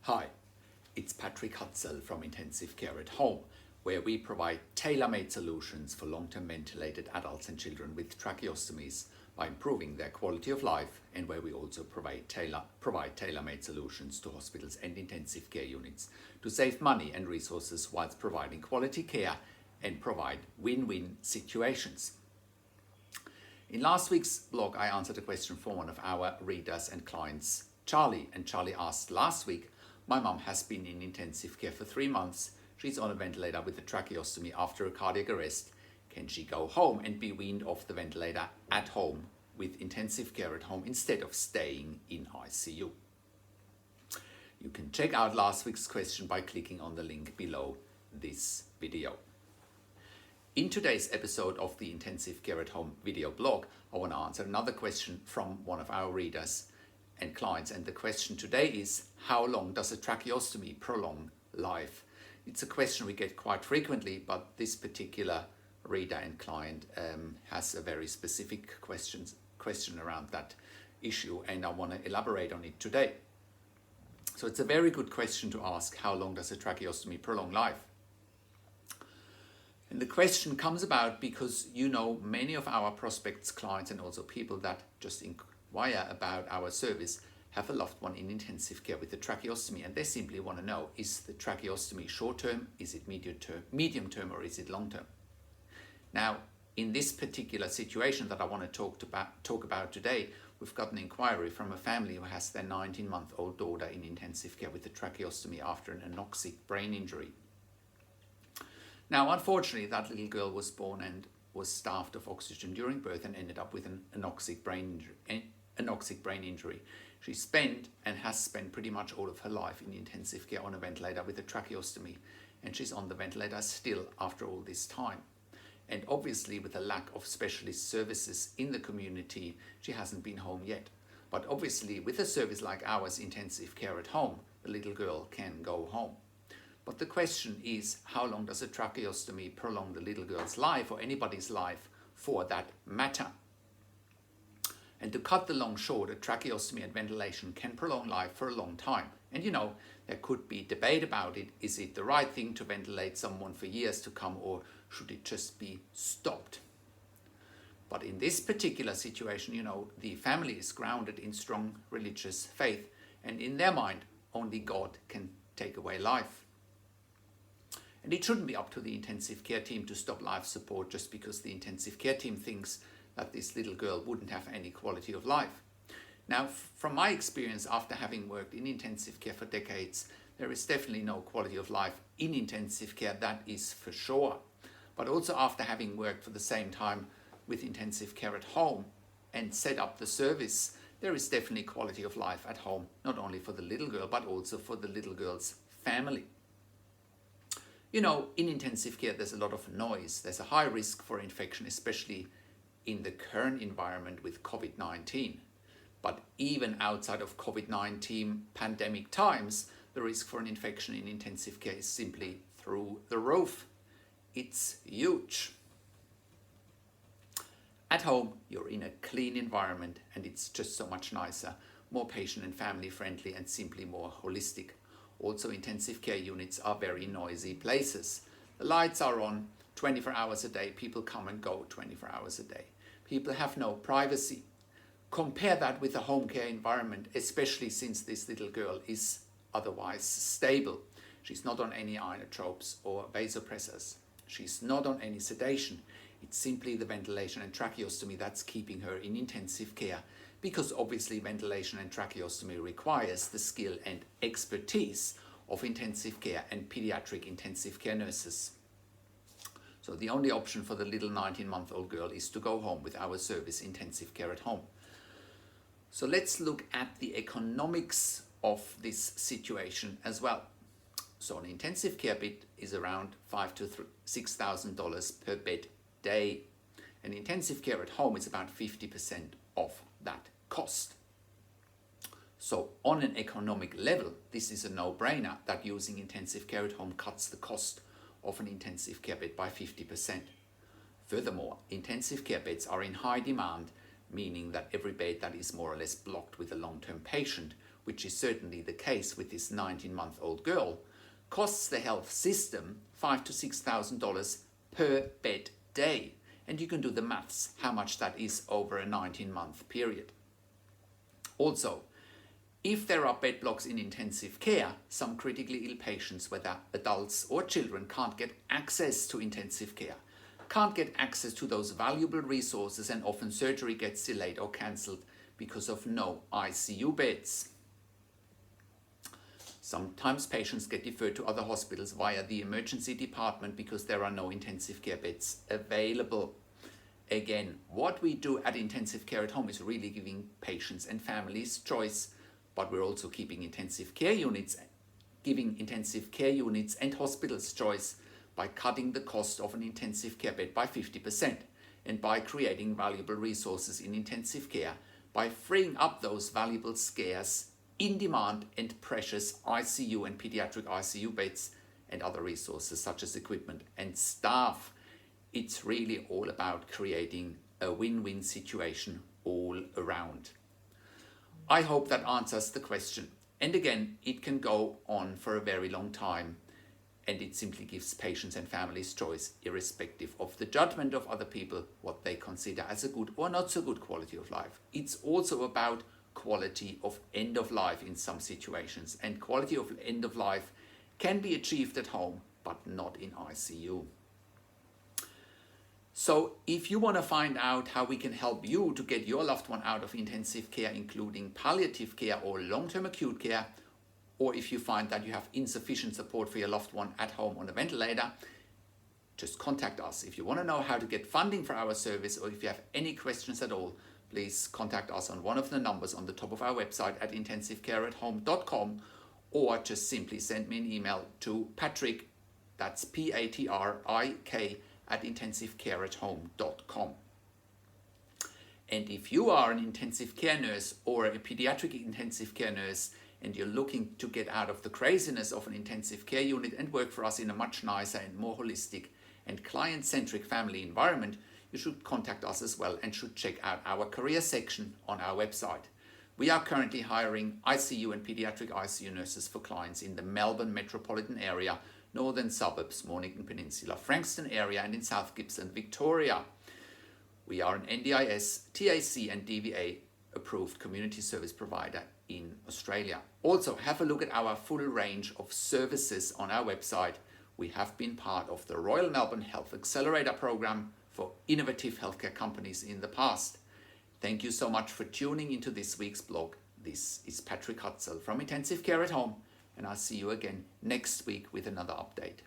Hi, it's Patrick Hutzel from Intensive Care at Home, where we provide tailor-made solutions for long-term ventilated adults and children with tracheostomies by improving their quality of life, and where we also provide tailor-made solutions to hospitals and intensive care units to save money and resources whilst providing quality care and provide win-win situations. In last week's blog, I answered a question from one of our readers and clients, Charlie, and Charlie asked last week, "My mum has been in intensive care for 3 months. She's on a ventilator with a tracheostomy after a cardiac arrest. Can she go home and be weaned off the ventilator at home with intensive care at home instead of staying in ICU?" You can check out last week's question by clicking on the link below this video. In today's episode of the Intensive Care at Home video blog, I want to answer another question from one of our readers and clients, and the question today is, how long does a tracheostomy prolong life? It's a question we get quite frequently, but this particular reader and client has a very specific question around that issue, and I want to elaborate on it today. So it's a very good question to ask, how long does a tracheostomy prolong life? And the question comes about because many of our prospects, clients, and also people that just inquire about our service have a loved one in intensive care with a tracheostomy, and they simply want to know, is the tracheostomy short term, is it medium term, or is it long term? Now, in this particular situation that I want to talk about today, we've got an inquiry from a family who has their 19-month-old daughter in intensive care with a tracheostomy after an anoxic brain injury. Now, unfortunately, that little girl was born and was starved of oxygen during birth and ended up with an anoxic brain injury. She spent and has spent pretty much all of her life in intensive care on a ventilator with a tracheostomy, and she's on the ventilator still after all this time. And obviously, with a lack of specialist services in the community, she hasn't been home yet. But obviously, with a service like ours, Intensive Care at Home, the little girl can go home. But the question is, how long does a tracheostomy prolong the little girl's life, or anybody's life for that matter? And to cut the long short, a tracheostomy and ventilation can prolong life for a long time. And there could be debate about it. Is it the right thing to ventilate someone for years to come, or should it just be stopped? But in this particular situation, the family is grounded in strong religious faith, and in their mind, only God can take away life. And it shouldn't be up to the intensive care team to stop life support just because the intensive care team thinks that this little girl wouldn't have any quality of life. Now, from my experience, after having worked in intensive care for decades, there is definitely no quality of life in intensive care, that is for sure. But also after having worked for the same time with intensive care at home and set up the service, there is definitely quality of life at home, not only for the little girl, but also for the little girl's family. In intensive care, there's a lot of noise. There's a high risk for infection, especially in the current environment with COVID-19. But even outside of COVID-19 pandemic times, the risk for an infection in intensive care is simply through the roof. It's huge. At home, you're in a clean environment, and it's just so much nicer, more patient and family friendly, and simply more holistic. Also, intensive care units are very noisy places. The lights are on 24 hours a day. People come and go 24 hours a day. People have no privacy. Compare that with a home care environment, especially since this little girl is otherwise stable. She's not on any inotropes or vasopressors. She's not on any sedation. It's simply the ventilation and tracheostomy that's keeping her in intensive care, because obviously ventilation and tracheostomy requires the skill and expertise of intensive care and pediatric intensive care nurses. So the only option for the little 19-month-old girl is to go home with our service, Intensive Care at Home. So let's look at the economics of this situation as well. So an intensive care bed is around $5,000 to $6,000 per bed day. And intensive care at home is about 50% of that cost. So on an economic level, this is a no-brainer that using intensive care at home cuts the cost of an intensive care bed by 50%. Furthermore, intensive care beds are in high demand, meaning that every bed that is more or less blocked with a long-term patient which is certainly the case with this 19-month-old girl, costs the health system $5,000 to $6,000 per bed day. And you can do the maths, how much that is over a 19-month period. Also, if there are bed blocks in intensive care, some critically ill patients, whether adults or children, can't get access to intensive care, can't get access to those valuable resources, and often surgery gets delayed or cancelled because of no ICU beds. Sometimes patients get deferred to other hospitals via the emergency department because there are no intensive care beds available. Again, what we do at intensive care at home is really giving patients and families choice, but we're also keeping giving intensive care units and hospitals choice by cutting the cost of an intensive care bed by 50%, and by creating valuable resources in intensive care, by freeing up those valuable, scarce, in-demand and precious ICU and pediatric ICU beds and other resources such as equipment and staff. It's really all about creating a win-win situation all around. I hope that answers the question. And again, it can go on for a very long time, and it simply gives patients and families choice, irrespective of the judgment of other people, what they consider as a good or not so good quality of life. It's also about quality of end of life in some situations, and quality of end of life can be achieved at home, but not in ICU. So if you want to find out how we can help you to get your loved one out of intensive care, including palliative care or long-term acute care, or if you find that you have insufficient support for your loved one at home on a ventilator, just contact us. If you want to know how to get funding for our service, or if you have any questions at all, please contact us on one of the numbers on the top of our website at intensivecareathome.com, or just simply send me an email to Patrick, that's Patrik, at intensivecareathome.com. And if you are an intensive care nurse or a pediatric intensive care nurse, and you're looking to get out of the craziness of an intensive care unit and work for us in a much nicer and more holistic and client-centric family environment, you should contact us as well, and should check out our career section on our website. We are currently hiring ICU and pediatric ICU nurses for clients in the Melbourne metropolitan area, northern suburbs, Mornington Peninsula, Frankston area, and in South Gippsland, Victoria. We are an NDIS, TAC and DVA approved community service provider in Australia. Also, have a look at our full range of services on our website. We have been part of the Royal Melbourne Health Accelerator program for innovative healthcare companies in the past. Thank you so much for tuning into this week's blog. This is Patrick Hutzel from Intensive Care at Home, and I'll see you again next week with another update.